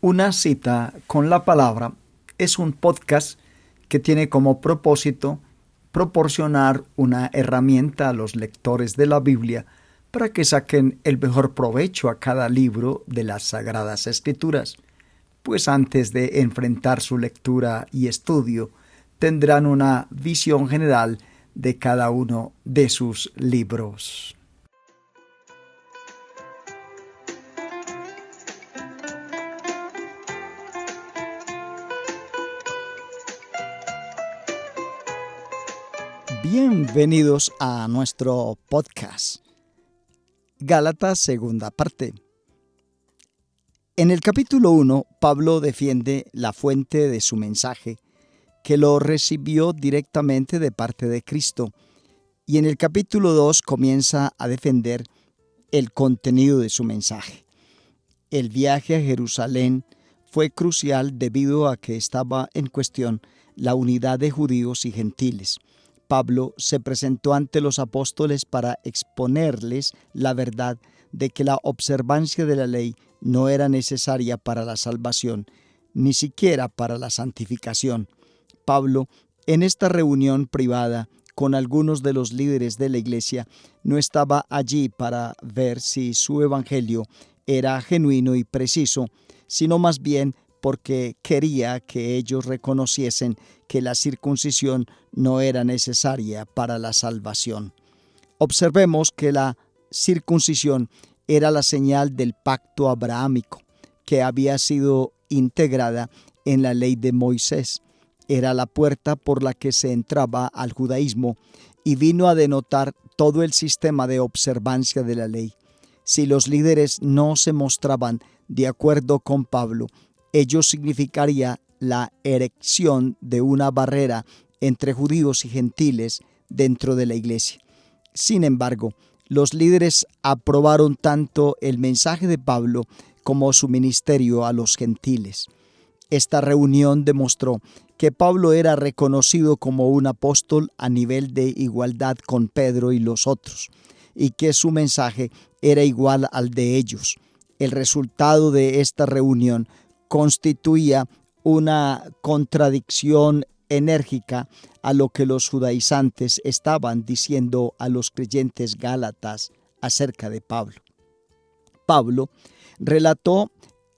Una cita con la palabra es un podcast que tiene como propósito proporcionar una herramienta a los lectores de la Biblia para que saquen el mejor provecho a cada libro de las Sagradas Escrituras, pues antes de enfrentar su lectura y estudio tendrán una visión general de cada uno de sus libros. Bienvenidos a nuestro podcast, Gálatas segunda parte. En el capítulo 1, Pablo defiende la fuente de su mensaje, que lo recibió directamente de parte de Cristo, y en el capítulo 2 comienza a defender el contenido de su mensaje. El viaje a Jerusalén fue crucial debido a que estaba en cuestión la unidad de judíos y gentiles. Pablo se presentó ante los apóstoles para exponerles la verdad de que la observancia de la ley no era necesaria para la salvación, ni siquiera para la santificación. Pablo, en esta reunión privada con algunos de los líderes de la iglesia, no estaba allí para ver si su evangelio era genuino y preciso, sino más bien porque quería que ellos reconociesen que la circuncisión no era necesaria para la salvación. Observemos que la circuncisión era la señal del pacto abrahámico, que había sido integrada en la ley de Moisés. Era la puerta por la que se entraba al judaísmo y vino a denotar todo el sistema de observancia de la ley. Si los líderes no se mostraban de acuerdo con Pablo, ello significaría la erección de una barrera entre judíos y gentiles dentro de la iglesia. Sin embargo, los líderes aprobaron tanto el mensaje de Pablo como su ministerio a los gentiles. Esta reunión demostró que Pablo era reconocido como un apóstol a nivel de igualdad con Pedro y los otros, y que su mensaje era igual al de ellos. El resultado de esta reunión constituía una contradicción enérgica a lo que los judaizantes estaban diciendo a los creyentes gálatas acerca de Pablo. Pablo relató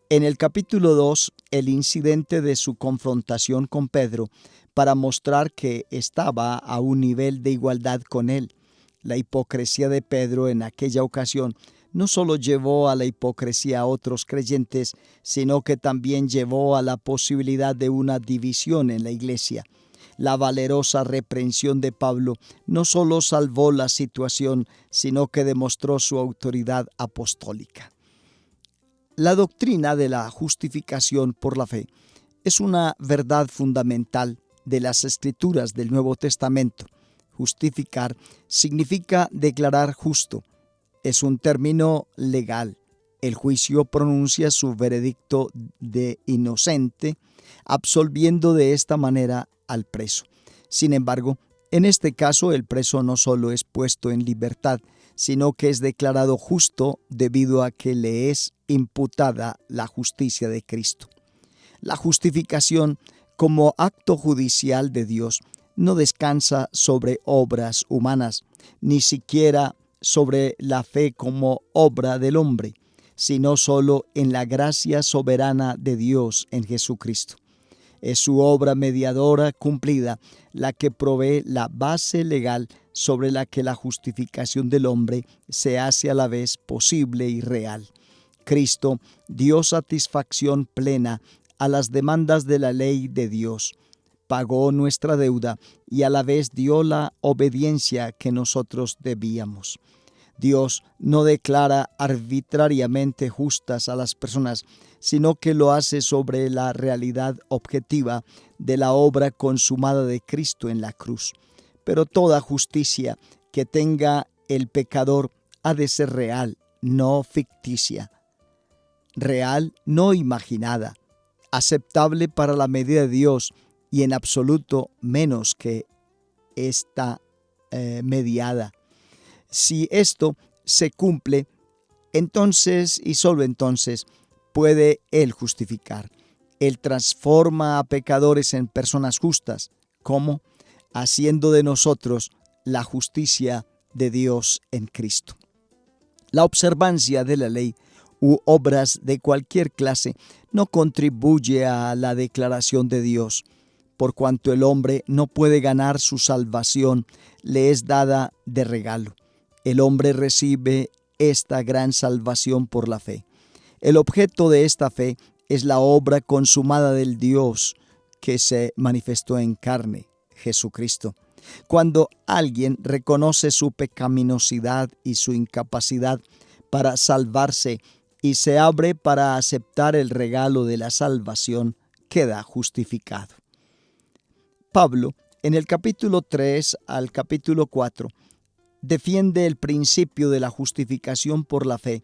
en el capítulo 2 el incidente de su confrontación con Pedro para mostrar que estaba a un nivel de igualdad con él. La hipocresía de Pedro en aquella ocasión no solo llevó a la hipocresía a otros creyentes, sino que también llevó a la posibilidad de una división en la iglesia. La valerosa reprensión de Pablo no solo salvó la situación, sino que demostró su autoridad apostólica. La doctrina de la justificación por la fe es una verdad fundamental de las Escrituras del Nuevo Testamento. Justificar significa declarar justo. Es un término legal. El juicio pronuncia su veredicto de inocente, absolviendo de esta manera al preso. Sin embargo, en este caso el preso no solo es puesto en libertad, sino que es declarado justo debido a que le es imputada la justicia de Cristo. La justificación como acto judicial de Dios no descansa sobre obras humanas, ni siquiera sobre la fe como obra del hombre, sino solo en la gracia soberana de Dios en Jesucristo. Es su obra mediadora cumplida la que provee la base legal sobre la que la justificación del hombre se hace a la vez posible y real. Cristo dio satisfacción plena a las demandas de la ley de Dios, pagó nuestra deuda y a la vez dio la obediencia que nosotros debíamos. Dios no declara arbitrariamente justas a las personas, sino que lo hace sobre la realidad objetiva de la obra consumada de Cristo en la cruz. Pero toda justicia que tenga el pecador ha de ser real, no ficticia. Real, no imaginada. Aceptable para la medida de Dios y en absoluto menos que esta mediada. Si esto se cumple, entonces y solo entonces puede Él justificar. Él transforma a pecadores en personas justas. ¿Cómo? Haciendo de nosotros la justicia de Dios en Cristo. La observancia de la ley u obras de cualquier clase no contribuye a la declaración de Dios. Por cuanto el hombre no puede ganar su salvación, le es dada de regalo. El hombre recibe esta gran salvación por la fe. El objeto de esta fe es la obra consumada del Dios que se manifestó en carne, Jesucristo. Cuando alguien reconoce su pecaminosidad y su incapacidad para salvarse y se abre para aceptar el regalo de la salvación, queda justificado. Pablo, en el capítulo 3 al capítulo 4, defiende el principio de la justificación por la fe,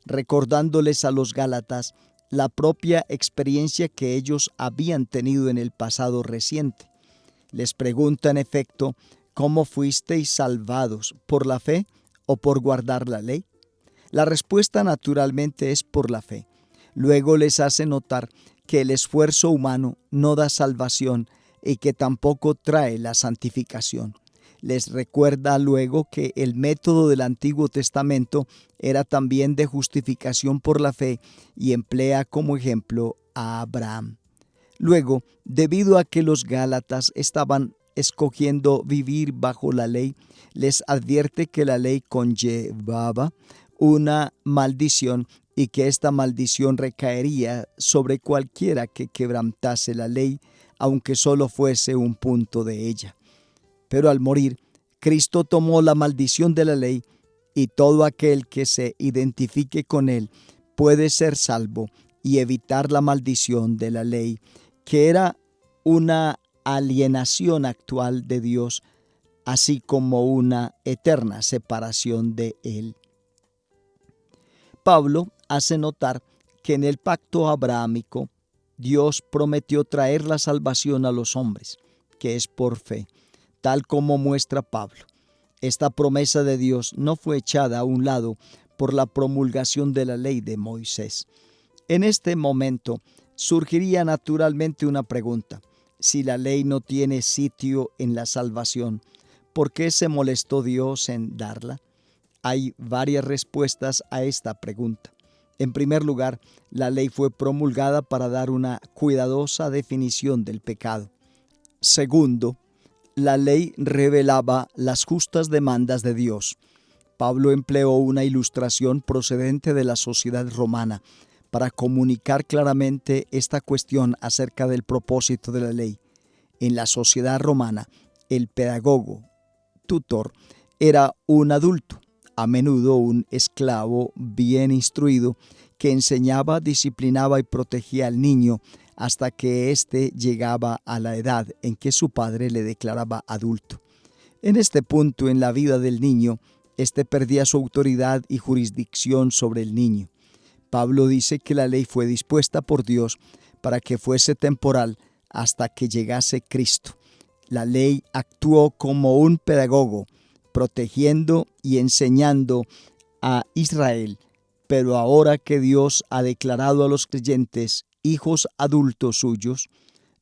recordándoles a los Gálatas la propia experiencia que ellos habían tenido en el pasado reciente. Les pregunta en efecto, ¿cómo fuisteis salvados? ¿Por la fe o por guardar la ley? La respuesta naturalmente es por la fe. Luego les hace notar que el esfuerzo humano no da salvación y que tampoco trae la santificación. Les recuerda luego que el método del Antiguo Testamento era también de justificación por la fe y emplea como ejemplo a Abraham. Luego, debido a que los Gálatas estaban escogiendo vivir bajo la ley, les advierte que la ley conllevaba una maldición y que esta maldición recaería sobre cualquiera que quebrantase la ley, aunque solo fuese un punto de ella. Pero al morir, Cristo tomó la maldición de la ley y todo aquel que se identifique con él puede ser salvo y evitar la maldición de la ley, que era una alienación actual de Dios, así como una eterna separación de él. Pablo hace notar que en el pacto abrahámico Dios prometió traer la salvación a los hombres, que es por fe, tal como muestra Pablo. Esta promesa de Dios no fue echada a un lado por la promulgación de la ley de Moisés. En este momento surgiría naturalmente una pregunta: si la ley no tiene sitio en la salvación, ¿por qué se molestó Dios en darla? Hay varias respuestas a esta pregunta. En primer lugar, la ley fue promulgada para dar una cuidadosa definición del pecado. Segundo, la ley revelaba las justas demandas de Dios. Pablo empleó una ilustración procedente de la sociedad romana para comunicar claramente esta cuestión acerca del propósito de la ley. En la sociedad romana, el pedagogo, tutor, era un adulto, a menudo un esclavo bien instruido, que enseñaba, disciplinaba y protegía al niño hasta que éste llegaba a la edad en que su padre le declaraba adulto. En este punto en la vida del niño, éste perdía su autoridad y jurisdicción sobre el niño. Pablo dice que la ley fue dispuesta por Dios para que fuese temporal hasta que llegase Cristo. La ley actuó como un pedagogo, protegiendo y enseñando a Israel, pero ahora que Dios ha declarado a los creyentes hijos adultos suyos,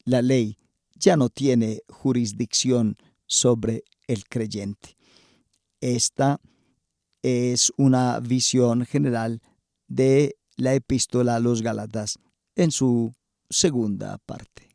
la ley ya no tiene jurisdicción sobre el creyente. Esta es una visión general de la epístola a los Gálatas en su segunda parte.